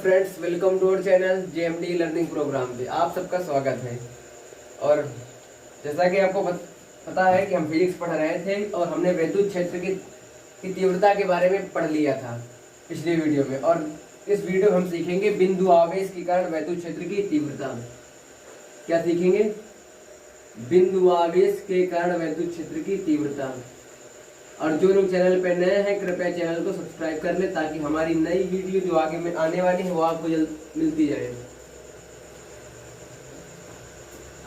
Friends, welcome to our channel JMD learning program पे आप सबका स्वागत है। और जैसा कि आपको पता है कि हम फिजिक्स पढ़ रहे थे और हमने वैद्युत क्षेत्र की तीव्रता के बारे में पढ़ लिया था पिछले वीडियो में। और इस वीडियो में हम सीखेंगे बिंदु आवेश के कारण वैद्युत क्षेत्र की तीव्रता। क्या सीखेंगे? बिंदु आवेश के कारण वैद्युत क्षेत्र की तीव्रता। और जो लोग चैनल पर नए हैं कृपया चैनल को सब्सक्राइब कर ले ताकि हमारी नई वीडियो जो आगे में आने वाली है वो आपको जल्द मिलती जाए।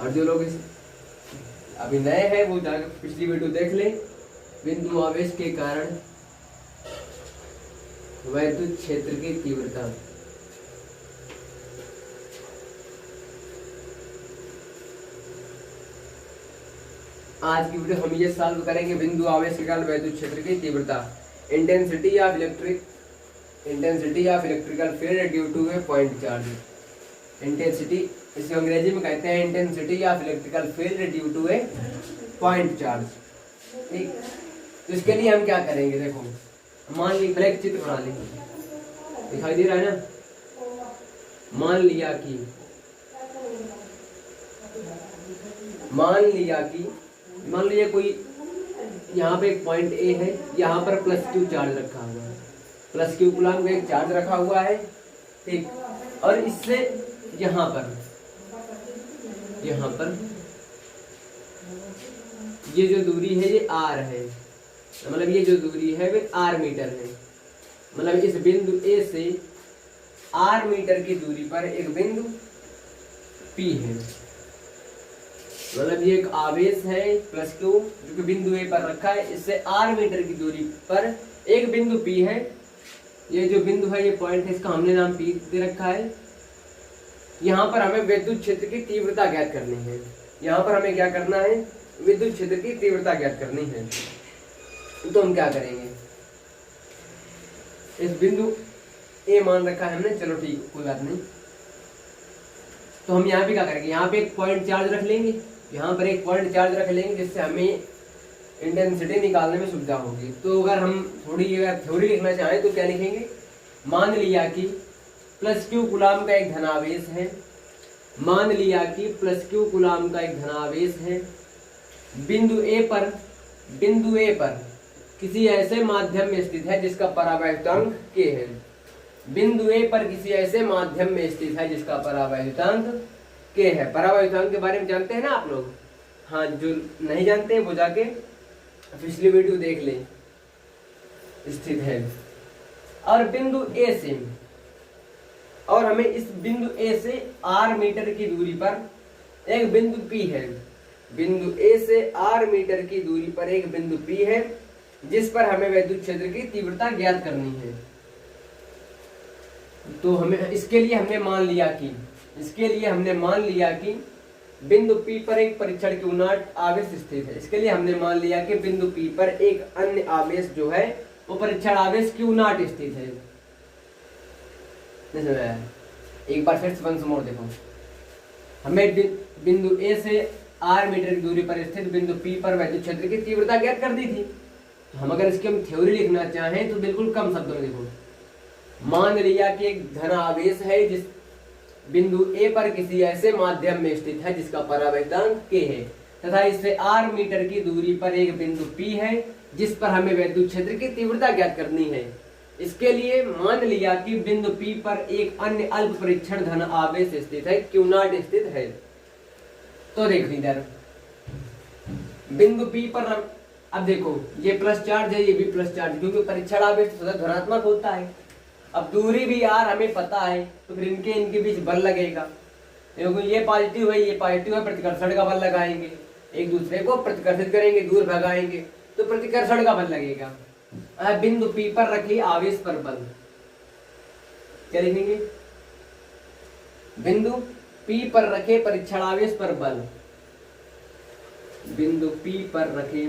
और जो लोग अभी नए हैं वो जाकर पिछली वीडियो देख लें। बिंदु आवेश के कारण वैद्युत क्षेत्र की तीव्रता। आज की वीडियो हम ये सॉल्व करेंगे बिंदु आवेश के कारण वैद्युत क्षेत्र की तीव्रता। Intensity of electrical field due to a point charge. Intensity इसे अंग्रेजी में कहते हैं intensity of electrical field due to a point charge. ठीक, तो इसके लिए हम क्या करेंगे? देखो, मान ली ब्लैक चित्र बना लेंगे, दिखाई दे रहा है ना। मान लिया कोई यहाँ पे एक पॉइंट ए है, यहाँ पर प्लस क्यू चार्ज रखा हुआ है, प्लस क्यू कूलम का एक चार्ज रखा हुआ है। ठीक, और इससे यहाँ पर ये जो दूरी है ये आर है, मतलब ये जो दूरी है वो आर मीटर है। मतलब इस बिंदु ए से आर मीटर की दूरी पर एक बिंदु पी है। मतलब ये एक आवेश है प्लस क्यू जो कि बिंदु ए पर रखा है, इससे आर मीटर की दूरी पर एक बिंदु पी है। ये जो बिंदु है ये पॉइंट है, इसका हमने नाम पी दे रखा है। यहाँ पर हमें विद्युत क्षेत्र की तीव्रता ज्ञात करनी है। यहाँ पर हमें क्या करना है? विद्युत क्षेत्र की तीव्रता ज्ञात करनी है। तो हम क्या करेंगे? इस बिंदु ए मान रखा है हमने, चलो ठीक, कोई बात नहीं। तो हम यहाँ पे क्या करेंगे? यहाँ पे एक पॉइंट चार्ज रख लेंगे, यहाँ पर एक पॉइंट चार्ज रख लेंगे जिससे हमें इंटेंसिटी निकालने में सुविधा होगी। तो अगर हम थोड़ी थ्योरी लिखना चाहें तो क्या लिखेंगे? मान लिया कि प्लस क्यू कूलम का एक धनावेश है, मान लिया कि प्लस क्यू कूलम का एक धनावेश है। बिंदु ए पर किसी ऐसे माध्यम में स्थित है जिसका परावैद्युतांक के है। बिंदु ए पर किसी ऐसे माध्यम में स्थित है जिसका परावैद्युतांक के है। परावैद्युतांक के बारे में जानते हैं ना आप लोग? हाँ, जो नहीं जानते वो जाके पिछली वीडियो देख लें। स्थित है और बिंदु ए से, और हमें इस बिंदु ए से आर मीटर की दूरी पर एक बिंदु पी है। बिंदु ए से आर मीटर की दूरी पर एक बिंदु पी है जिस पर हमें विद्युत क्षेत्र की तीव्रता ज्ञात करनी है। तो हमें इसके लिए हमने मान लिया कि बिंदु P पर एक परीक्षण Q नॉट आवेश स्थित है। इसके लिए हमने मान लिया कि बिंदु P पर एक अन्य आवेश जो है वो परीक्षण आवेश Q नॉट स्थित है। एक बार फिर से वंस मोर देखो, हमें बिंदु A से R मीटर की दूरी पर स्थित बिंदु P पर वैद्युत क्षेत्र की तीव्रता ज्ञात कर दी थी। तो हम अगर इसकी थ्योरी लिखना चाहें तो बिल्कुल कम शब्दों में देखो, मान लिया कि एक धन आवेश है जिस बिंदु ए पर किसी ऐसे माध्यम में स्थित है जिसका परावैद्युतांक के है तथा इससे आर मीटर की दूरी पर एक बिंदु पी है जिस पर हमें वैद्युत क्षेत्र की तीव्रता ज्ञात करनी है। इसके लिए मान लिया कि बिंदु पी पर एक अन्य अल्प परीक्षण धन आवेश स्थित है, क्यू नॉट स्थित है। तो देखो इधर बिंदु पी पर अब देखो ये प्लस चार्ज है, ये भी प्लस चार्ज, क्योंकि परीक्षण आवेश तो सदा धनात्मक होता है। अब दूरी भी यार हमें पता है तो फिर इनके बीच बल लगेगा, क्योंकि ये पॉजिटिव है ये पॉजिटिव है, प्रतिकर्षण का बल लगाएंगे, एक दूसरे को प्रतिकर्षित करेंगे, दूर भगाएंगे तो प्रतिकर्षण का बल लगेगा। बिंदु P पर रखे आवेश पर बल, क्या लिखेंगे? बिंदु P पर रखे परीक्षण आवेश पर बल, बिंदु P पर रखे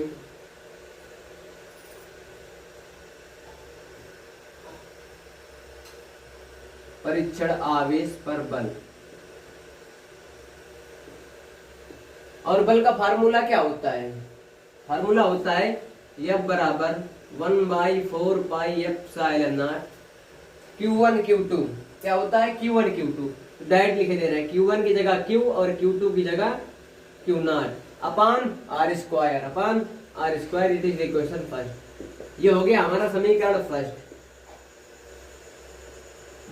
परीक्षण आवेश पर बल। और बल का फार्मूला क्या होता है? फार्मूला होता है F बराबर 1/4 pi epsilon not Q1 Q2 क्या होता है Q1 Q2, डायरेक्ट लिखे दे रहे हैं Q1 की जगह Q और Q2 की जगह Q0 upon R square upon R square. It is equation first. ये हो गया हमारा समीकरण फर्स्ट,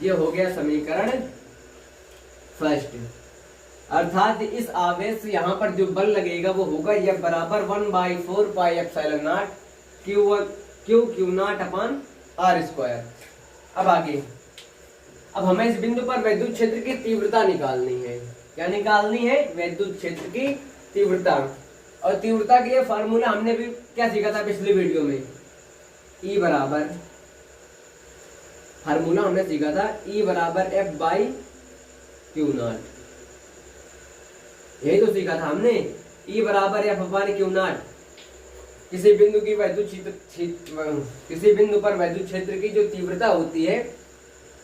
ये हो गया समीकरण फर्स्ट। अर्थात इस आवेश से यहाँ पर जो बल लगेगा वो होगा F बराबर 1/4 pi epsilon not Q0 upon R square. अब आगे, अब हमें इस बिंदु पर विद्युत क्षेत्र की तीव्रता निकालनी है। क्या निकालनी है? विद्युत क्षेत्र की तीव्रता। और तीव्रता के लिए फार्मूला हमने भी क्या सीखा था पिछली वीडियो में, E बराबर, फार्मूला हमने सीखा था E बराबर F/Q0। यही तो सीखा था हमने, E बराबर F/Q0। किसी बिंदु की किसी बिंदु पर विद्युत क्षेत्र की जो तीव्रता होती है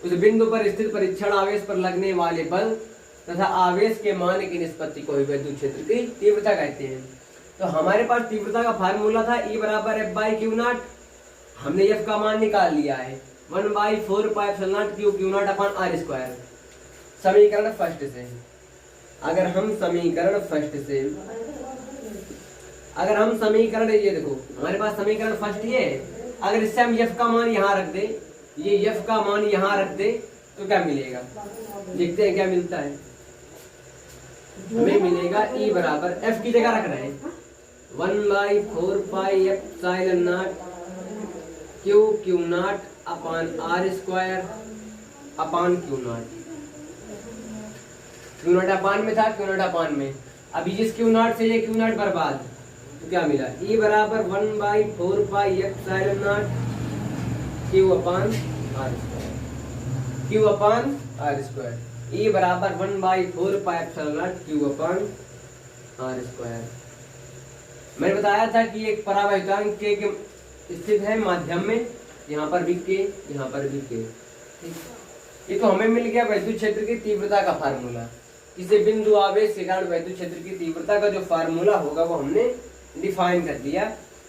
उस बिंदु पर स्थित परीक्षण आवेश पर लगने वाले बल तथा आवेश के मान की निष्पत्ति को ही विद्युत क्षेत्र की तीव्रता कहते हैं। तो हमारे पास तीव्रता का फार्मूला था E बराबर F/Q0। हमने F का मान निकाल लिया है 1/4 pi epsilon not Q0 upon R square. समीकरण फर्स्ट से अगर हम समीकरण ये देखो हमारे पास समीकरण फर्स्ट ये है। अगर इससे हम F का मान यहाँ रख दे, ये F का मान यहाँ रख दे तो क्या मिलेगा, देखते हैं क्या मिलता है। हमें मिलेगा E बराबर, F की जगह रख रहे हैं 1/4 pi epsilon not Q0 upon R square upon Q0 अपान में था, Q0 अपान में। अभी जिस Q0 से ये Q0 बर्बाद, तो क्या मिला E बराबर 1/4 pi epsilon not Q upon R square. E बराबर 1/4 pi epsilon not Q upon R square. मैंने बताया था कि एक परावैद्युतांक के स्थित है माध्यम में, यहाँ पर भी K, यहाँ पर भी K। ये तो हमें मिल गया विद्युत क्षेत्र की तीव्रता का फार्मूला। किसी बिंदु आवेश के कारण विद्युत क्षेत्र की तीव्रता का जो फार्मूला होगा वो हमने डिफाइन कर दिया।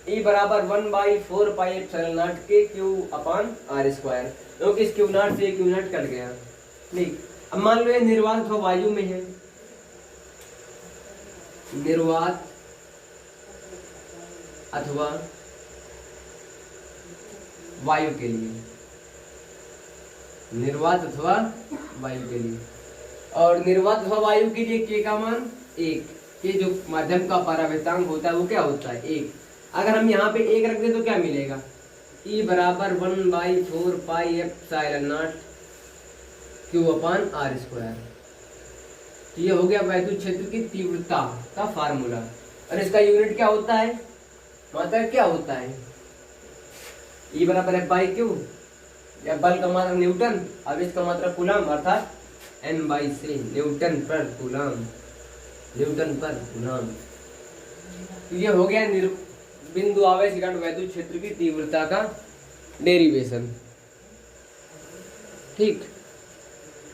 E बराबर 1/4 पाई एप्सिलॉन नॉट के Q अपान R स्क्वायर, क्योंकि इस Q0 से Q0 कट गया। ठीक, अब मान लो ये निर्वात अथवा वायु में है, निर्वात अथवा वायु के लिए, निर्वात अथवा वायु के लिए। और निर्वात अथवा वायु के लिए K का मान 1, के जो माध्यम का परावैद्युतांक होता है वो क्या होता है 1। अगर हम यहाँ पे 1 रख दें तो क्या मिलेगा, E बराबर 1/4 pi epsilon not Q upon R square. तो ये हो गया विद्युत क्षेत्र की तीव्रता का फार्मूला। और इसका यूनिट क्या होता है, मात्रा क्या होता है, E बराबर F/Q, या बल का मात्रा न्यूटन, आवेश का मात्रा कूलम, अर्थात N/c न्यूटन पर कूलम। तो ये हो गया बिंदु आवेश के कारण विद्युत क्षेत्र की तीव्रता का डेरिवेशन। ठीक,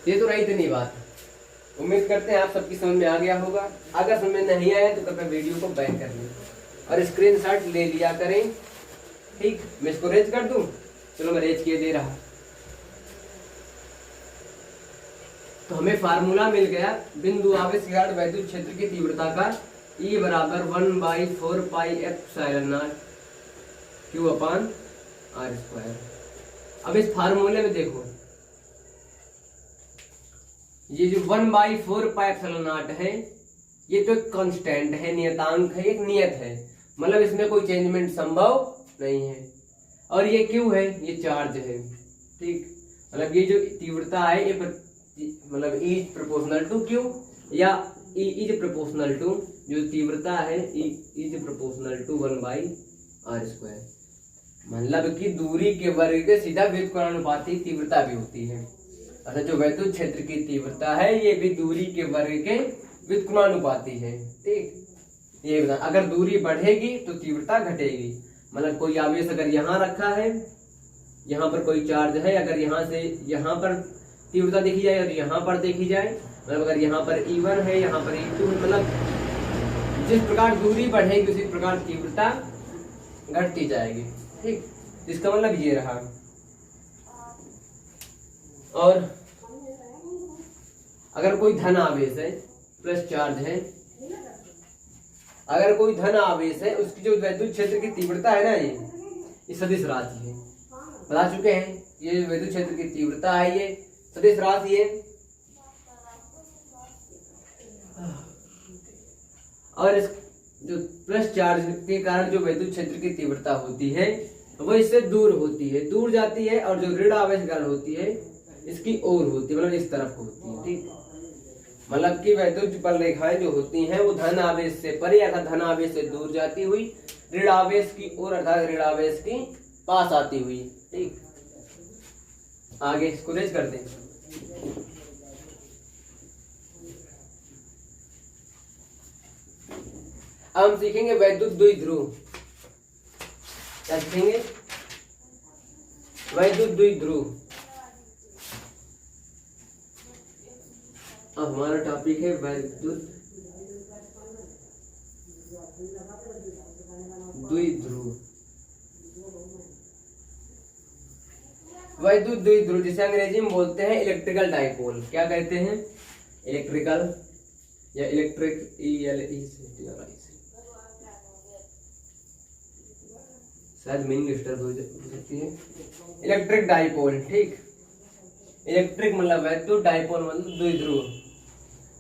ये तो रही इतनी बात। उम्मीद करते हैं आप सबकी समझ में आ गया होगा। अगर समझ में नहीं आया तो कृपया वीडियो को बैक कर लें और स्क्रीनशॉट ले लिया करें। ठीक, मैं इसको रेज कर दूं, चलो मैं रेज किए दे रहा। तो हमें फार्मूला मिल गया बिंदु आवेश के कारण विद्युत क्षेत्र की तीव्रता का, E बराबर 1/4 pi epsilon not Q upon R square. अब इस फार्मूले में देखो, ये जो 1/4 पाई एप्सिलॉन नॉट है ये तो एक कांस्टेंट है, नियतांक है, एक नियत है, मतलब इसमें कोई चेंजमेंट संभव नहीं है। और ये Q है, ये चार्ज है। ठीक, मतलब ये जो तीव्रता है ये मतलब E is proportional to Q, या E इज प्रोपोर्शनल टू, जो तीव्रता है E is proportional to 1/R square. मतलब कि दूरी के वर्ग के सीधा व्युत्क्रमानुपाती तीव्रता भी होती है। अर्थात जो विद्युत क्षेत्र की तीव्रता है ये भी दूरी के वर्ग के व्युत्क्रमानुपाती है। ठीक, ये बता, अगर दूरी बढ़ेगी तो तीव्रता घटेगी। मतलब कोई आवेश अगर यहाँ रखा है, यहाँ पर कोई चार्ज है, अगर यहाँ से यहाँ पर तीव्रता देखी जाए और यहाँ पर देखी जाए, मतलब अगर यहाँ पर E1 है, यहाँ पर E2 है, मतलब जिस प्रकार दूरी बढ़ेगी उसी प्रकार तीव्रता घटती जाएगी। ठीक, इसका मतलब ये रहा। और अगर कोई धन आवेश है, प्लस चार्ज है, अगर कोई धन आवेश है, उसकी जो वैद्युत क्षेत्र की तीव्रता है ना, ये सदिश राशि है। बता चुके हैं, ये वैद्युत क्षेत्र की तीव्रता है, ये सदिश राशि है। और इस जो प्लस चार्ज के कारण जो वैद्युत क्षेत्र की तीव्रता होती है वो इससे दूर होती है, दूर जाती है, और जो ऋण आवेश के कारण होती है इसकी ओर होती है, मतलब इस तरफ होती है। ठीक, मतलब कि वैद्युत बल रेखाएं जो होती हैं वो धन आवेश से परे अर्थात धन आवेश से दूर जाती हुई ऋण आवेश की ओर अर्थात ऋण आवेश के पास आती हुई। ठीक, आगे इसको रेज करते हैं। अब हम सीखेंगे वैद्युत द्विध्रुव। क्या सीखेंगे? वैद्युत द्विध्रुव। अब हमारा टॉपिक है वैद्युत द्विध्रुव। वैद्युत द्विध्रुव जिसे अंग्रेजी में बोलते हैं इलेक्ट्रिकल डाइपोल। क्या कहते हैं? इलेक्ट्रिकल या इलेक्ट्रिक, शायद मीनिंग डिस्टर्ब हो सकती है। Electric dipole. ठीक, इलेक्ट्रिक मतलब वैद्युत, डाइपोल मतलब द्विध्रुव।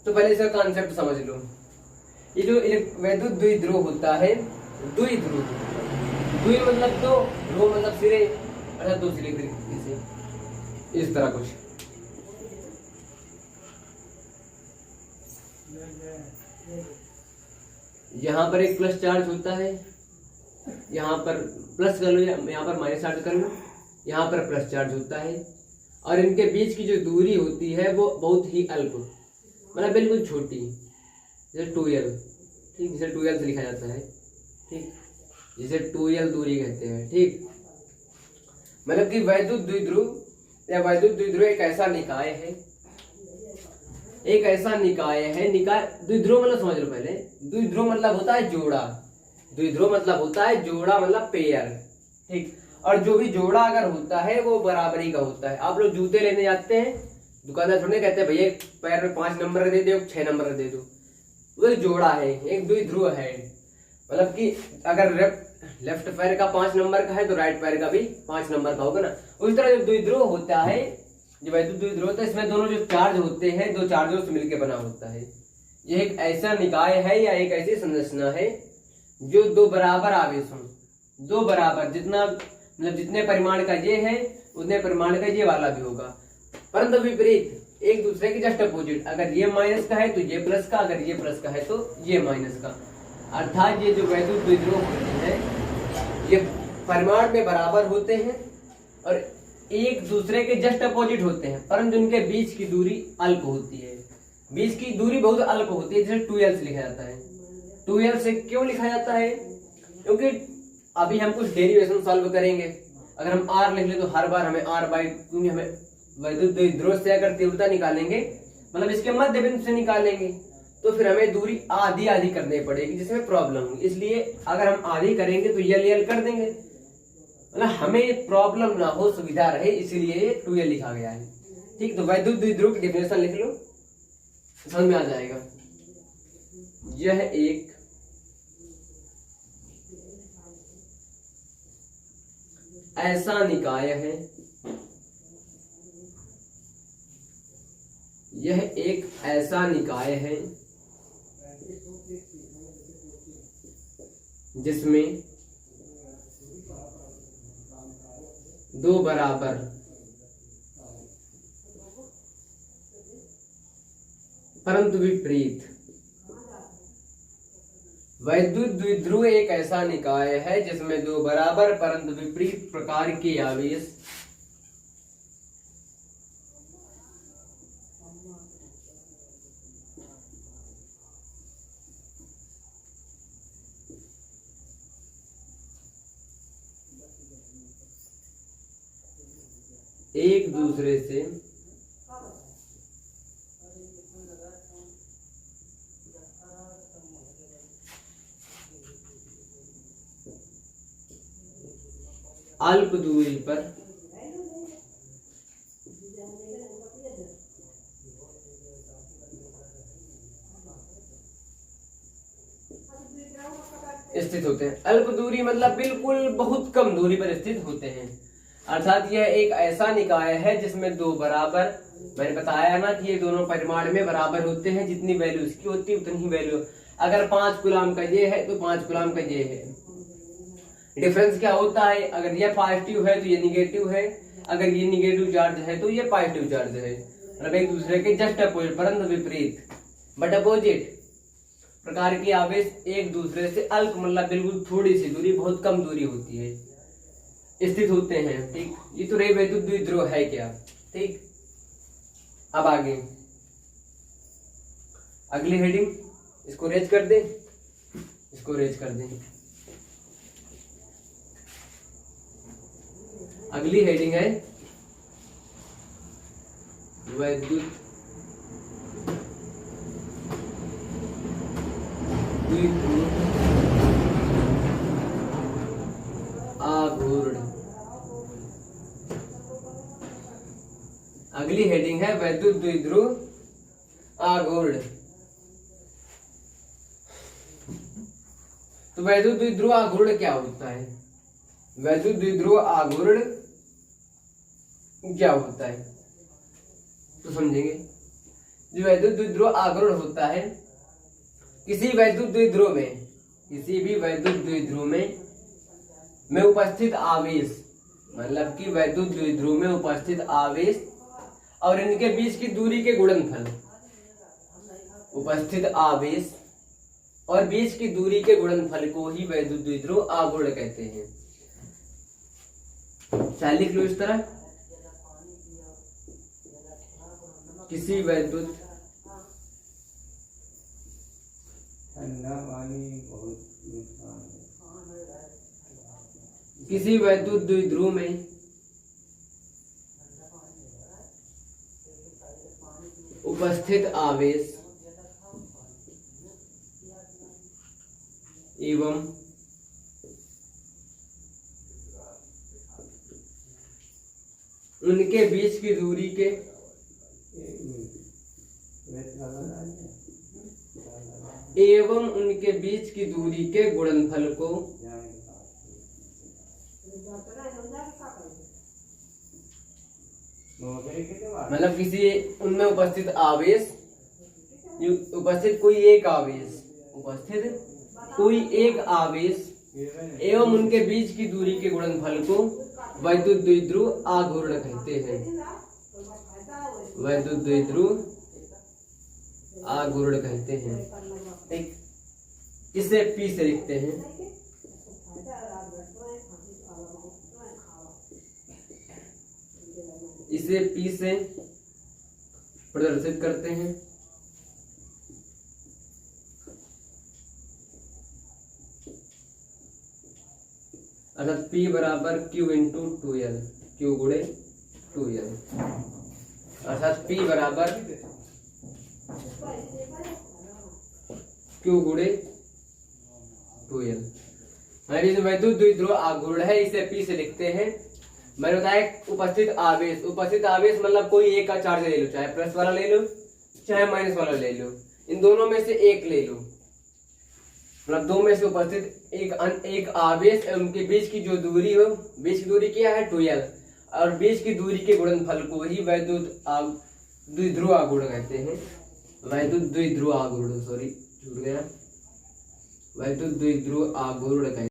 तो पहले इसका कॉन्सेप्ट समझ लो। ये जो वैद्युत द्विध्रुव होता है, द्विध्रुव, द्वि मतलब दो, ध्रुव मतलब सिरे अर्थात दो सिरे से इस तरह कुछ। यहाँ पर एक प्लस चार्ज होता है, यहाँ पर प्लस कर लो, यहाँ पर माइनस चार्ज कर लो, यहाँ पर प्लस चार्ज होता है, और इनके बीच की जो दूरी होती है वो बहुत ही अल्प, मतलब बिल्कुल छोटी, जैसे 2l। ठीक, जिसे 2l से लिखा जाता है। ठीक, जिसे 2l दूरी कहते हैं। ठीक, मतलब कि वैद्युत द्विध्रुव या वैद्युत द्विध्रुव एक ऐसा निकाय है, एक ऐसा निकाय है। निकाय द्विध्रुव मतलब समझ लो पहले, द्विध्रुव मतलब होता है जोड़ा, द्विध्रुव मतलब होता है जोड़ा मतलब पेयर। ठीक, और जो भी जोड़ा अगर होता है वो बराबरी का होता है। आप लोग जूते लेने जाते हैं, दुकानदार थोड़े कहते हैं भैया पैर में 5 नंबर दे दो, 6 नंबर दे दो, वो जोड़ा है, एक द्विध्रुव है। मतलब कि अगर लेफ्ट पैर का 5 नंबर का है तो राइट पैर का भी 5 नंबर का होगा ना। उस तरह जो द्विध्रुव होता है, जो वैद्युत द्विध्रुव होता है, इसमें दोनों जो चार्ज होते हैं, दो चार्जों से मिलकर बना होता है। ये एक ऐसा निकाय है या एक ऐसी संरचना है जो दो बराबर आवेश हों, दो बराबर, जितना मतलब जितने परिमाण का ये है उतने परिमाण का ये वाला भी होगा, परंतु विपरीत, एक दूसरे के जस्ट अपोजिट। अगर ये माइनस का है तो ये प्लस का, अगर ये प्लस का है तो ये माइनस का। अर्थात ये जो वैद्युत द्विध्रुव होते हैं ये परिमाण में बराबर होते हैं और एक दूसरे के जस्ट अपोजिट होते हैं, परंतु उनके बीच की दूरी अल्प होती है। बीच की दूरी बहुत अल्प होती है, जैसे 2l से लिखा जाता है। 2l से क्यों लिखा जाता है? क्योंकि अभी हम कुछ डेरिवेशन सॉल्व करेंगे, अगर हम r लिख ले तो हर बार हमें r बाई, क्योंकि हमें वैद्युत द्विध्रुव से अगर तीव्रता निकालेंगे मतलब इसके मध्य बिंदु से निकालेंगे तो फिर हमें दूरी आधी आधी करनी पड़ेगी, जिसमें प्रॉब्लम होगी। इसलिए अगर हम आधी करेंगे तो यल कर देंगे, मतलब हमें प्रॉब्लम ना हो, सुविधा रहे, इसीलिए 2l लिखा गया है। ठीक, तो वैद्युत द्विध्रुव की डेफिनेशन लिख लो, समझ में आ जाएगा। यह एक ऐसा निकाय है, यह एक ऐसा निकाय है जिसमें दो बराबर परंतु विपरीत, वैद्युत द्विध्रुव एक ऐसा निकाय है जिसमें दो बराबर परंतु विपरीत प्रकार के आवेश एक दूसरे से अल्प दूरी पर स्थित होते हैं। अल्प दूरी मतलब बिल्कुल बहुत कम दूरी पर स्थित होते हैं। अर्थात यह एक ऐसा निकाय है जिसमें दो बराबर, मैंने बताया ना कि ये दोनों परिमाण में बराबर होते हैं, जितनी वैल्यू इसकी होती है उतनी ही वैल्यू, अगर 5 कूलम का ये है तो 5 कूलम का ये है। डिफरेंस क्या होता है, अगर ये पॉजिटिव है तो ये निगेटिव है, अगर ये निगेटिव चार्ज है तो ये पॉजिटिव चार्ज है, मतलब एक दूसरे के जस्ट अपोजिट, परंतु विपरीत, बट अपोजिट प्रकार के आवेश एक दूसरे से अल्प मतलब बिल्कुल थोड़ी सी दूरी, बहुत कम दूरी होती है, स्थित होते हैं। ठीक, ये तो रही वैद्युत द्विध्रुव है क्या। ठीक, अब आगे अगली हेडिंग, इसको रेज कर दें, इसको रेज कर दें। अगली हेडिंग है वैद्युत द्विध्रुव आघूर्ण। अगली हेडिंग है वैद्युत द्विध्रुव आघूर्ण। तो वैद्युत द्विध्रुव आघूर्ण क्या होता है, वैद्युत द्विध्रुव आघूर्ण क्या होता है तो समझेंगे। जो वैद्युत द्विध्रुव आघूर्ण होता है, किसी वैद्युत द्विध्रुव में, किसी भी वैद्युत द्विध्रुव में उपस्थित आवेश, मतलब कि वैद्युत द्विध्रुव में उपस्थित आवेश और इनके बीच की दूरी के गुणनफल, उपस्थित आवेश और बीच की दूरी के गुणनफल को ही वैद्युत द्विध्रुव आघूर्ण कहते हैं। चाहे लिख लो इस तरह, किसी वैद्युत किसी वैद्युत द्विध्रुव में उपस्थित आवेश एवं उनके बीच की दूरी के गुणनफल को मतलब किसी उनमें उपस्थित आवेश, उपस्थित कोई एक आवेश, उपस्थित कोई एक आवेश एवं उनके बीच की दूरी के गुणनफल को वैद्युत द्विध्रुव आघूर्ण कहते हैं। वैद्युत द्विध्रुव आघूर्ण कहते हैं। ठीक, इसे P से लिखते हैं। इसे P से प्रदर्शित करते हैं। अर्थात P बराबर Q इंटू 2L, Q गुणे 2L, अर्थात P बराबर Q गुणे 2L। हमारी जो वैद्युत द्विध्रुव आघूर्ण है इसे P से लिखते हैं। मैंने बताया उपस्थित आवेश, उपस्थित आवेश मतलब कोई एक का चार्ज ले लो, चाहे प्लस वाला ले लो चाहे माइनस वाला ले लो, इन दोनों में से एक ले लो, मतलब दो में से उपस्थित एक आवेश एवं उनके बीच की जो दूरी हो, बीच की दूरी क्या है 2L, और बीच की दूरी के गुणनफल को ही वैद्युत द्विध्रुव आघूर्ण कहते हैं। वैद्युत द्विध्रुव आघूर्ण, सॉरी छूट गया, वैद्युत द्विध्रुव आघूर्ण कहते हैं।